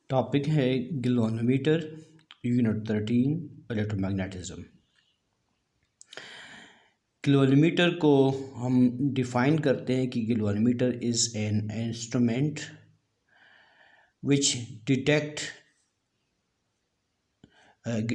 Topic है galvanometer, unit 13, electromagnetism. Galvanometer को हम डिफाइन करते हैं कि galvanometer is an instrument which detect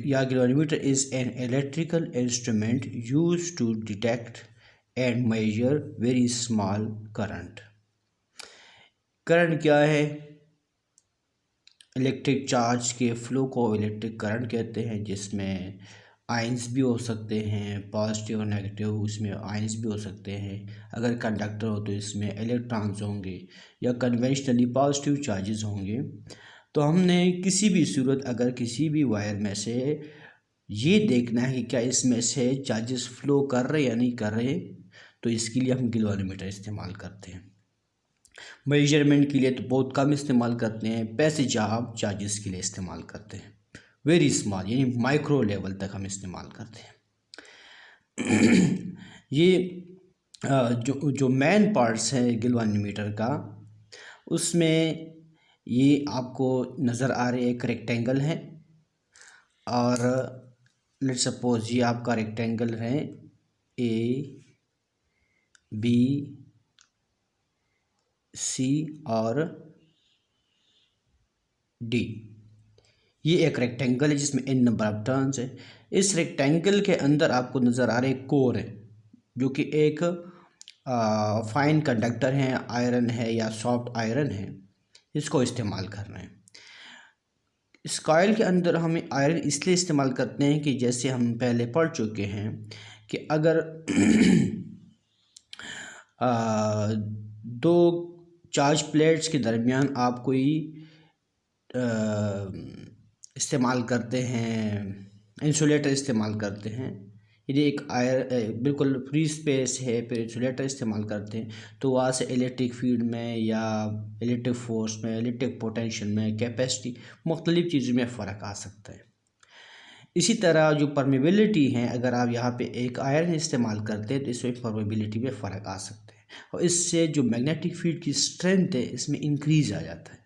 या galvanometer is an electrical instrument use to detect and measure very small current. Current क्या है? इलेक्ट्रिक चार्ज के फ्लो को इलेक्ट्रिक करंट कहते हैं, जिसमें आयंस भी हो सकते हैं, पॉजिटिव और नेगेटिव। उसमें आयंस भी हो सकते हैं। अगर कंडक्टर हो तो इसमें इलेक्ट्रॉन्स होंगे या कन्वेंशनली पॉजिटिव चार्जेस होंगे। तो हमने किसी भी सूरत अगर किसी भी वायर में से ये देखना है कि क्या इसमें से चार्जेस फ्लो कर रहे या नहीं कर रहे, तो इसके लिए हम गैल्वेनोमीटर इस्तेमाल करते हैं। मेजरमेंट के लिए तो बहुत कम इस्तेमाल करते हैं, पैसेज ऑफ चार्जेस के लिए इस्तेमाल करते हैं। वेरी स्मॉल यानी माइक्रो लेवल तक हम इस्तेमाल करते हैं। ये जो जो मेन पार्ट्स हैं गैल्वेनोमीटर का, उसमें ये आपको नज़र आ रहे एक रेक्टेंगल है, और लेट सपोज ये आपका रेक्टेंगल है ए बी सी और डी। ये एक रेक्टेंगल है जिसमें n नंबर ऑफ टर्न्स है। इस रेक्टेंगल के अंदर आपको नज़र आ रहे कोर है, जो कि एक फाइन कंडक्टर है, आयरन है या सॉफ्ट आयरन है। इसको इस्तेमाल कर रहे हैं। इस कॉइल के अंदर हमें आयरन इसलिए इस्तेमाल करते हैं कि जैसे हम पहले पढ़ चुके हैं कि अगर दो चार्ज प्लेट्स के दरमियान आप कोई इस्तेमाल करते हैं, इंसुलेटर इस्तेमाल करते हैं। यदि एक बिल्कुल फ्री स्पेस है, फिर इंसुलेटर इस्तेमाल करते हैं, तो वहाँ से इलेक्ट्रिक फील्ड में या इलेक्ट्रिक फोर्स में, इलेक्ट्रिक पोटेंशियल में, कैपेसिटी, मुख्तलिफ चीज़ों में फ़र्क आ सकता है। इसी तरह जो परमेबिलिटी है, अगर आप यहाँ पे एक आयरन इस्तेमाल करते हैं तो इसमें परमेबिलिटी में फ़र्क आ सकता है, और इससे जो मैग्नेटिक फील्ड की स्ट्रेंथ है इसमें इंक्रीज़ आ जाता है।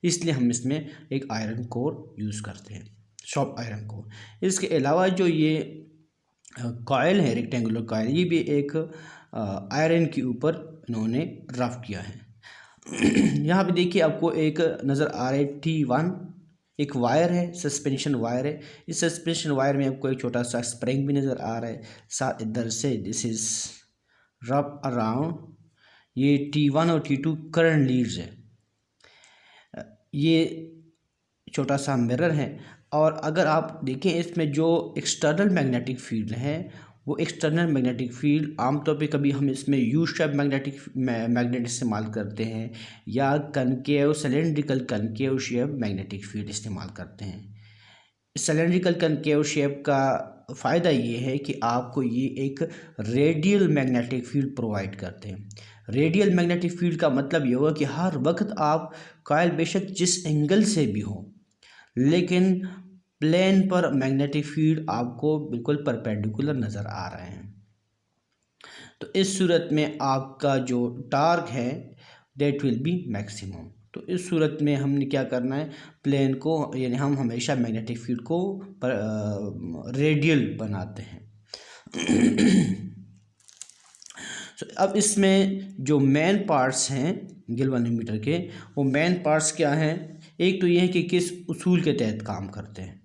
इसलिए हम इसमें एक आयरन कोर यूज़ करते हैं, सॉफ्ट आयरन कोर। इसके अलावा जो ये कॉयल है, रेक्टेंगुलर कॉयल, ये भी एक आयरन के ऊपर इन्होंने रफ किया है। यहाँ पे देखिए आपको एक नज़र आ रहा है T1, एक वायर है, सस्पेंशन वायर है। इस सस्पेंशन वायर में आपको एक छोटा सा स्प्रिंग भी नज़र आ रहा है। साथ इधर से दिस इज़ रब अराउंड, ये T1 और T2 करंट लीड्स है। ये छोटा सा मिरर है, और अगर आप देखें इसमें जो एक्सटर्नल मैग्नेटिक फील्ड है, वो एक्सटर्नल मैग्नेटिक फील्ड आमतौर पे कभी हम इसमें यू शेप मैग्नेट इस्तेमाल करते हैं, या concave cylindrical concave shape magnetic field इस्तेमाल करते हैं। सिलेंड्रिकल कनकेव शेप का फ़ायदा ये है कि आपको ये एक रेडियल मैग्नेटिक फील्ड प्रोवाइड करते हैं। रेडियल मैग्नेटिक फील्ड का मतलब ये हुआ कि हर वक्त आप कॉइल बेशक जिस एंगल से भी हो, लेकिन प्लेन पर मैग्नेटिक फील्ड आपको बिल्कुल परपेंडिकुलर नज़र आ रहे हैं। तो इस सूरत में आपका जो टार्क है दैट विल बी मैक्सिमम। तो इस सूरत में हमने क्या करना है, प्लेन को, यानी हम हमेशा मैग्नेटिक फील्ड को रेडियल बनाते हैं। तो अब इसमें जो मेन पार्ट्स हैं गैल्वेनोमीटर के, वो मेन पार्ट्स क्या हैं? एक तो ये है कि किस उसूल के तहत काम करते हैं।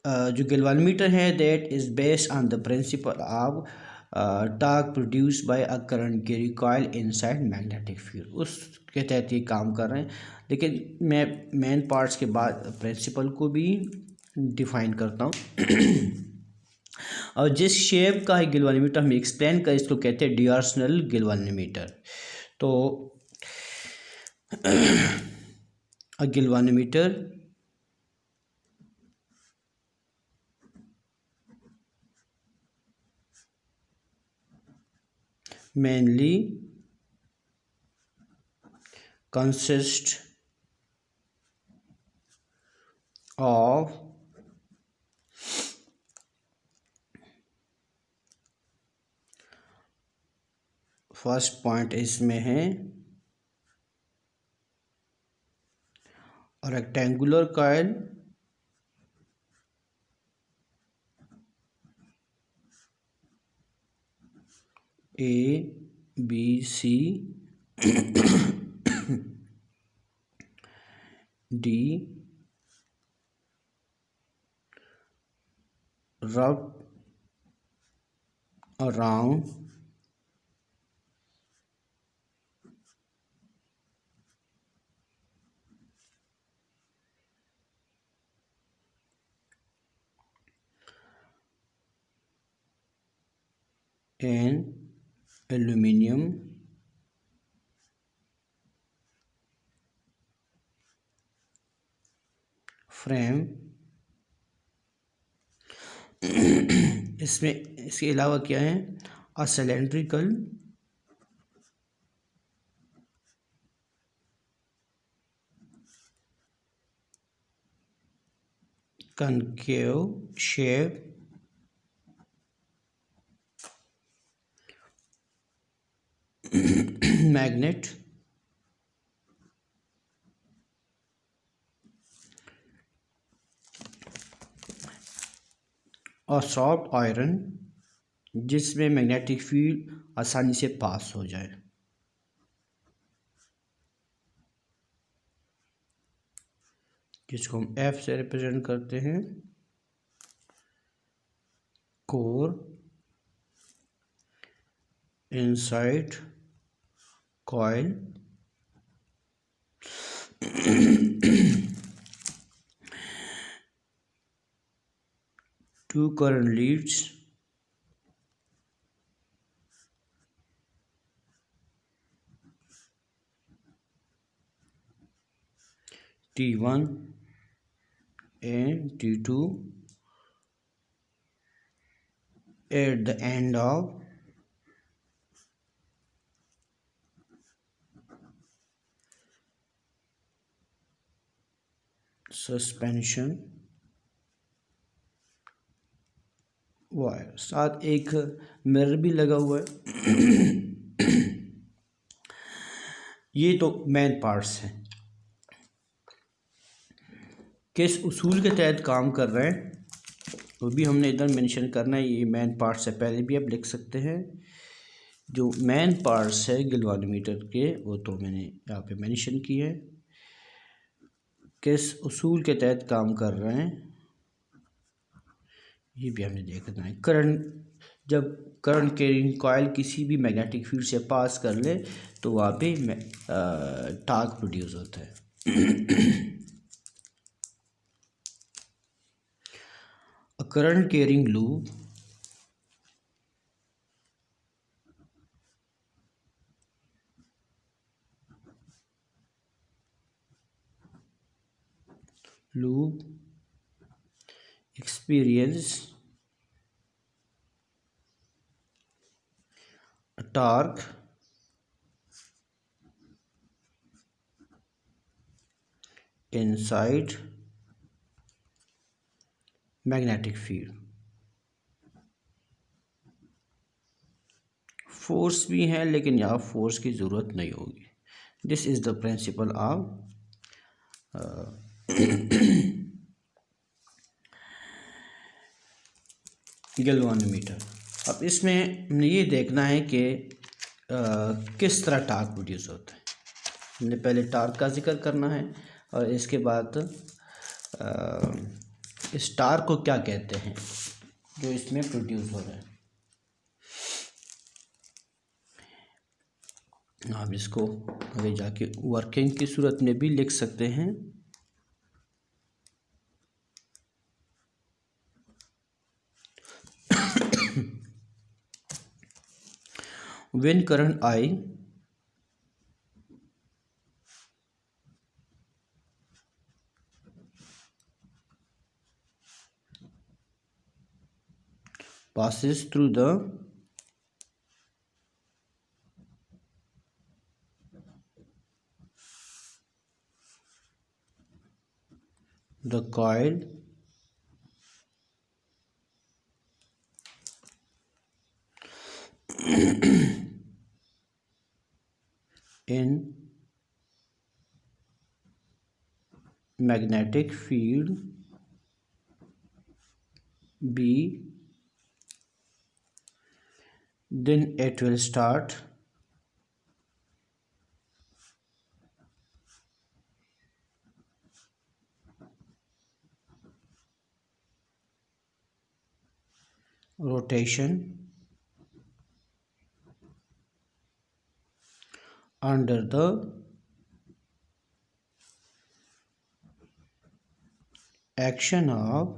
जो गैल्वेनोमीटर है that is based on the principle of torque produce by a current carry coil inside magnetic field, उसके तहत ये काम कर रहे हैं। लेकिन मैं मेन पार्ट्स के बाद प्रिंसिपल को भी डिफाइन करता हूँ। और जिस शेप का है गैल्वेनोमीटर हम एक्सप्लेन करें, इसको कहते हैं डायरेक्शनल गैल्वेनोमीटर। तो galvanometer mainly consist of first point इसमें है A rectangular coil A, B, C, D wrapped around an aluminum frame। इसमें इसके अलावा क्या है, a cylindrical concave shape magnet और सॉफ्ट आयरन जिसमें मैग्नेटिक फील्ड आसानी से पास हो जाए। जिसको हम F से रिप्रेजेंट करते हैं। Core inside coil two current leads T1 and T2 at the end of suspension wire. साथ एक मिरर भी लगा हुआ है। ये तो मेन पार्ट्स हैं। किस उसूल के तहत काम कर रहे हैं वो भी हमने इधर मेंशन करना है। ये मेन पार्ट्स है, पहले भी आप लिख सकते हैं। जो मेन पार्ट्स है गैल्वेनोमीटर के वो तो मैंने यहाँ पे मेंशन की है। किस उसूल के तहत काम कर रहे हैं ये भी हमें देखना है। करंट, जब करंट कैरिंग कॉइल किसी भी मैग्नेटिक फील्ड से पास कर ले तो वहाँ पे टॉर्क प्रोड्यूस होता है। A current carrying loop experience a torque inside magnetic field। Force भी है लेकिन यहाँ फोर्स की ज़रूरत नहीं होगी। This is the principle of galvanometer. अब इसमें हमने ये देखना है कि किस तरह टॉर्क प्रोड्यूस होता है। हमने पहले टॉर्क का जिक्र करना है और इसके बाद इस टॉर्क को क्या कहते हैं जो इसमें प्रोड्यूस हो रहा है। आप इसको आगे जाके वर्किंग की सूरत में भी लिख सकते हैं। When current I passes through the coil in magnetic field B, then it will start rotation under the action of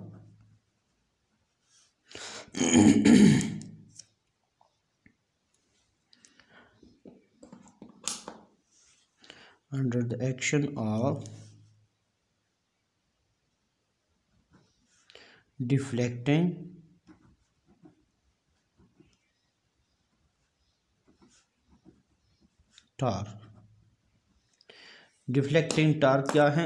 under the action of deflecting torque. Deflecting torque क्या है?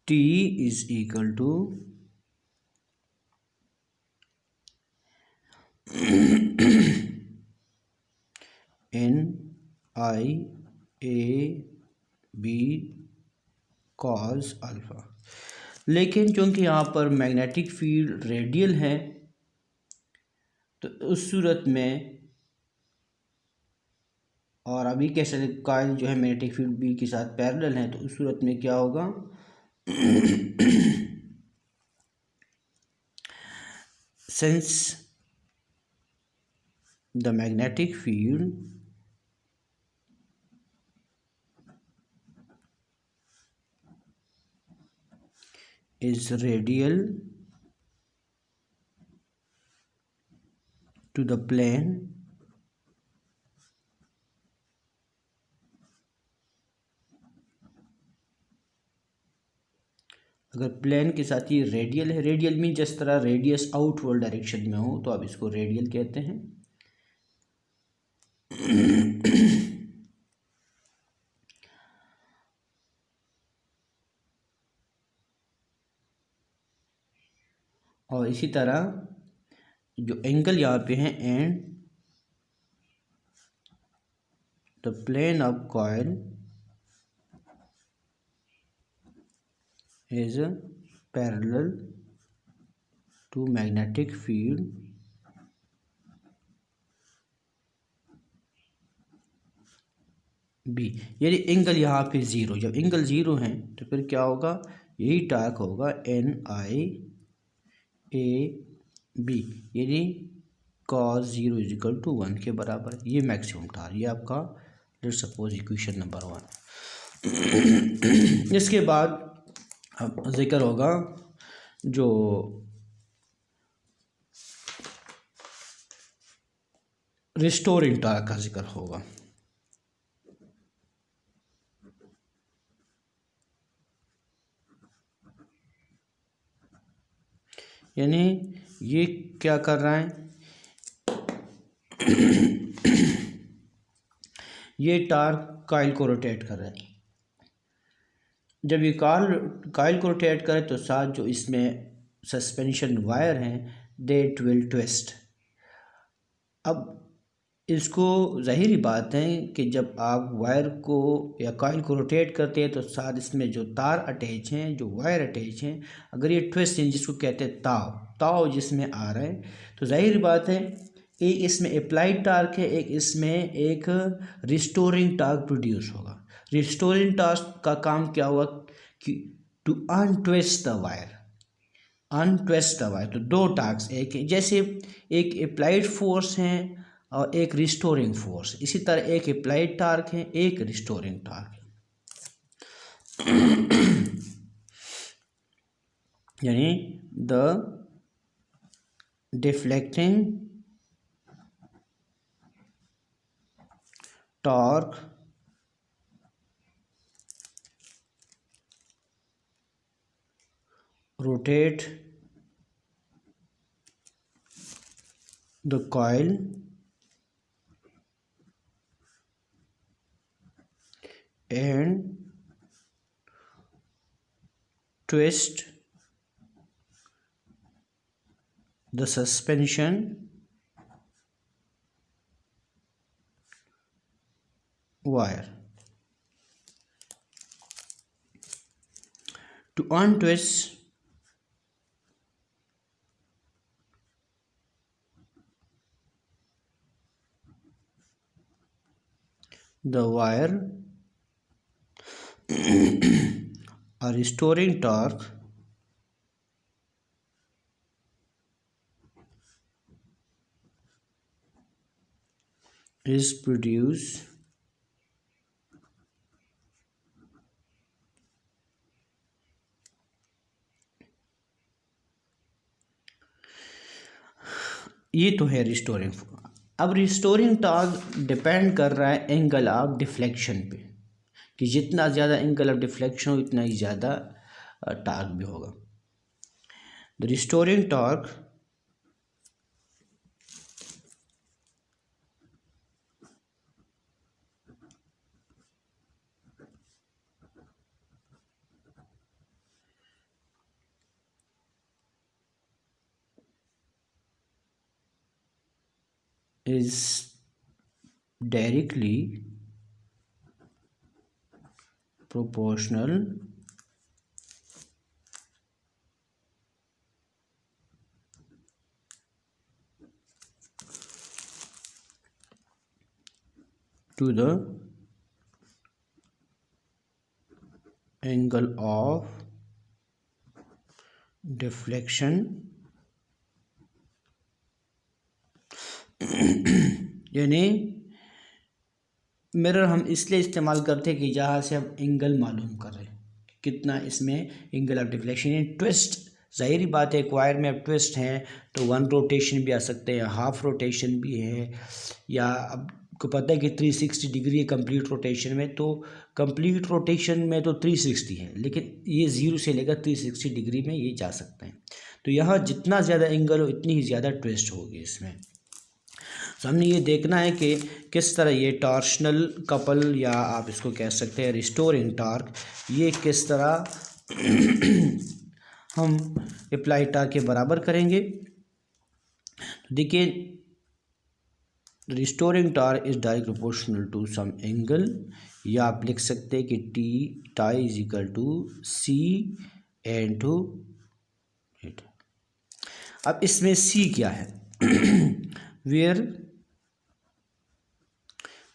T is equal to NIAB cos alpha. लेकिन चूंकि यहाँ पर magnetic field radial है तो उस सूरत में, और अभी कैसे कॉइल जो है मैग्नेटिक फील्ड बी के साथ पैरेलल है, तो उस सूरत में क्या होगा since the magnetic field is radial to the plane, अगर प्लेन के साथ ये रेडियल है, रेडियल मीन जिस तरह रेडियस आउटवर्ड डायरेक्शन में हो तो आप इसको रेडियल कहते हैं। और इसी तरह जो एंगल यहाँ पे है and the plane of coil is parallel to magnetic field B। यानी एंगल यहाँ पे ज़ीरो, जब एंगल ज़ीरो है तो फिर क्या होगा, यही टार्क होगा NIAB, यानी cos 0 इजिकल टू 1 के बराबर। ये मैक्सिमम टार्क, ये आपका लेट्स सपोज इक्वेशन नंबर 1। इसके बाद अब जिक्र होगा जो रिस्टोरिंग टार्क का जिक्र होगा। यानी ये क्या कर रहा है, ये टार्क कॉइल को रोटेट कर रहा है। जब ये कॉइल को रोटेट करे तो साथ जो इसमें सस्पेंशन वायर हैं दे विल ट्विस्ट। अब इसको ज़ाहिरी बात है कि जब आप वायर को या कॉइल को रोटेट करते हैं तो साथ इसमें जो तार अटैच हैं, जो वायर अटैच हैं, अगर ये ट्विस्ट हैं जिसको कहते हैं ताव ताव जिसमें आ रहा है, तो ज़ाहिर बात है एक इसमें अप्लाइड टार्क है, एक इसमें एक रिस्टोरिंग टार्क प्रोड्यूस होगा। रिस्टोरिंग टार्क का काम क्या हुआ कि to untwist the wire, untwist the wire. तो दो टार्क्स, एक जैसे एक अप्लाइड फोर्स हैं और एक रिस्टोरिंग फोर्स, इसी तरह एक अप्लाइड टार्क है, एक रिस्टोरिंग टार्क है। यानी the deflecting torque rotate the coil and twist the suspension wire. To untwist the wire, a restoring torque is produced ये तो है रिस्टोरिंग। अब रिस्टोरिंग टॉर्क डिपेंड कर रहा है एंगल ऑफ डिफ्लेक्शन पे, कि जितना ज़्यादा एंगल ऑफ डिफ्लेक्शन हो उतना ही ज़्यादा टॉर्क भी होगा। The restoring torque is directly proportional to the angle of deflection, यानी मिरर हम इसलिए इस्तेमाल करते हैं कि जहाँ से हम एंगल मालूम कर रहे हैं कितना इसमें एंगल ऑफ डिफ्लेक्शन, यानी ट्विस्ट। ज़ाहिरी बात है वायर में अब ट्विस्ट हैं तो 1 रोटेशन भी आ सकते हैं, हाफ रोटेशन भी है, या अब को पता है कि 360 डिग्री है कंप्लीट रोटेशन में, तो कंप्लीट रोटेशन में तो 360 है, लेकिन ये 0 से लेकर 360 डिग्री में ये जा सकते हैं। तो यहाँ जितना ज़्यादा एंगल हो इतनी ही ज़्यादा ट्विस्ट होगी इसमें। तो हमने ये देखना है कि किस तरह ये टॉर्शनल कपल, या आप इसको कह सकते हैं रिस्टोरिंग टॉर्क, ये किस तरह हम अप्लाई टॉर्क के बराबर करेंगे। तो देखिए restoring torque is direct proportional to some angle, या आप लिख सकते हैं कि T tau is equal to C into at. अब इसमें सी क्या है where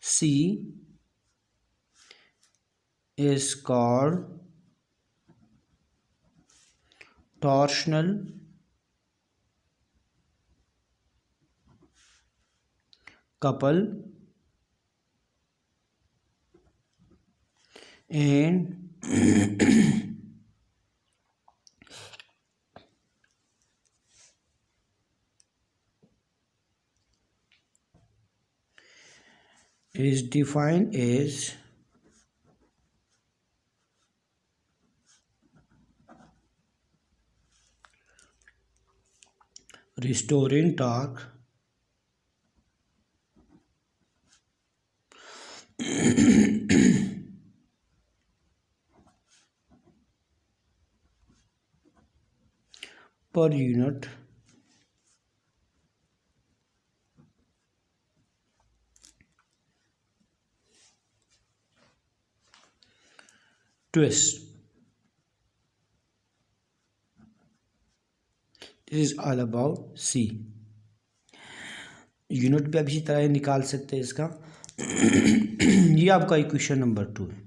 C is called torsional couple and is defined as restoring torque per unit twist. This is all about C. Unit भी आप इसी तरह निकाल सकते हैं इसका। ये आपका इक्वेशन नंबर 2 है।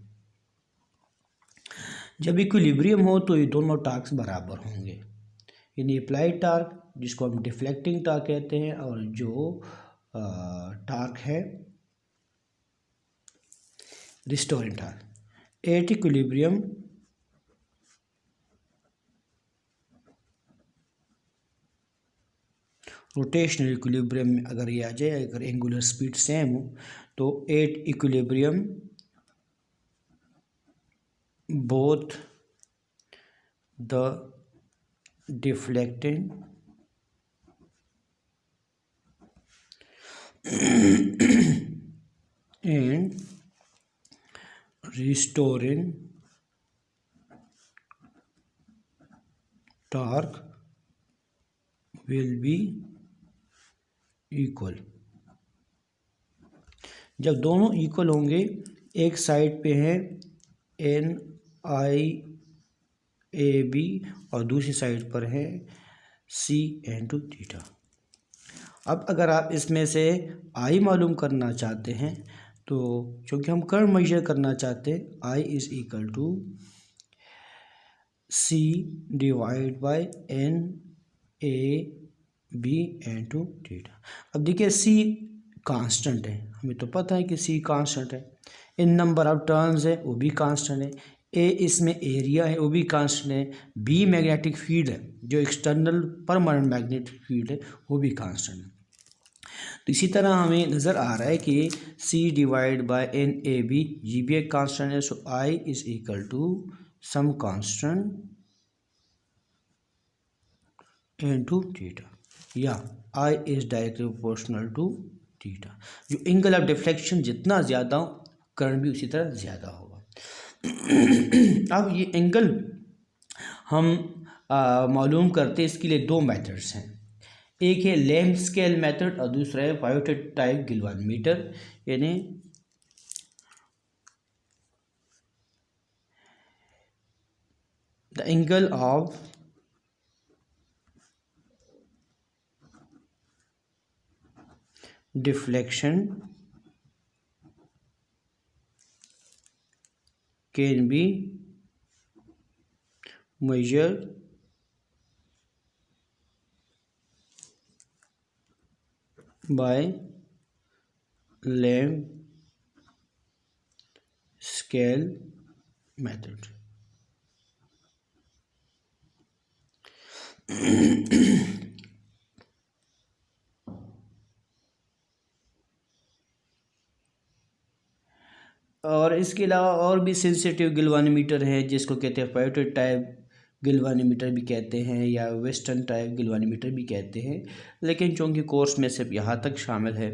जब इक्विलिब्रियम हो तो ये दोनों टार्क्स बराबर होंगे, यानी अप्लाइड टार्क जिसको हम डिफ्लेक्टिंग टार्क कहते हैं, और जो टार्क है restoring torque. At equilibrium rotational equilibrium में अगर ये आ जाए, अगर एंगुलर स्पीड सेम हो, तो at equilibrium both the deflecting and restoring torque will be equal। जब दोनों इक्वल होंगे, एक साइड पे है NIAB और दूसरी साइड पर है C/θ। अब अगर आप इसमें से I मालूम करना चाहते हैं तो चूँकि हम कर्व मेजर करना चाहते हैं, I is equal to C divide by NAB/θ। अब देखिए C कांस्टेंट है, हमें तो पता है कि C कांस्टेंट है, इन नंबर ऑफ टर्न्स है वो भी कांस्टेंट है, A इसमें एरिया है वो भी कांस्टेंट है, B मैग्नेटिक फील्ड है जो एक्सटर्नल परमानेंट मैग्नेटिक फील्ड है वो भी कांस्टेंट है। तो इसी तरह हमें नज़र आ रहा है कि C डिवाइड बाय NAB ये भी एक कांस्टेंट है, so I is equal to some constant into theta, या I is directly proportional to theta. जो एंगल ऑफ डिफ्लेक्शन जितना ज़्यादा हो, करंट भी उसी तरह ज़्यादा होगा। अब ये एंगल हम मालूम करते हैं, इसके लिए दो मेथड्स हैं, एक है लेंथ स्केल मेथड और दूसरा है पायोटेट टाइप गैल्वानोमीटर, यानी the angle of deflection can be measured by length scale method। और इसके अलावा और भी सेंसिटिव गैल्वानोमीटर है जिसको कहते हैं पायोटेट टाइप गैल्वानोमीटर भी कहते हैं या वेस्टर्न टाइप गैल्वानोमीटर भी कहते हैं, लेकिन चूँकि कोर्स में सिर्फ यहाँ तक शामिल है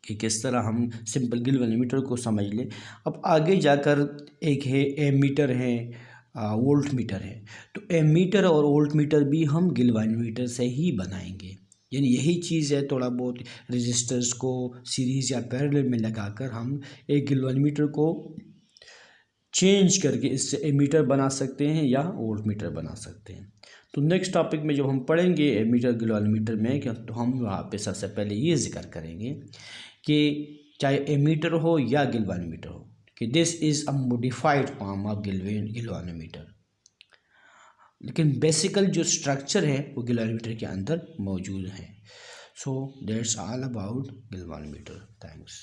कि किस तरह हम सिंपल गैल्वानोमीटर को समझ लें। अब आगे जाकर एक है एमीटर है, वोल्ट मीटर है, तो एमीटर और वोल्ट मीटर भी हम गैल्वानोमीटर से ही बनाएंगे, यानी यही चीज़ है, थोड़ा बहुत रेजिस्टर्स को सीरीज़ या पैरेलल में लगाकर हम एक गैल्वानोमीटर को चेंज करके इससे एमीटर बना सकते हैं या वोल्ट मीटर बना सकते हैं। तो नेक्स्ट टॉपिक में जब हम पढ़ेंगे एमीटर गैल्वानोमीटर में क्या, तो हम वहाँ पे सबसे पहले ये जिक्र करेंगे कि चाहे एमीटर हो या गैल्वानोमीटर हो, कि this is a modified form of galvanometer, लेकिन बेसिकल जो स्ट्रक्चर है वो गैल्वानोमीटर के अंदर मौजूद है। So that's all about galvanometer. Thanks.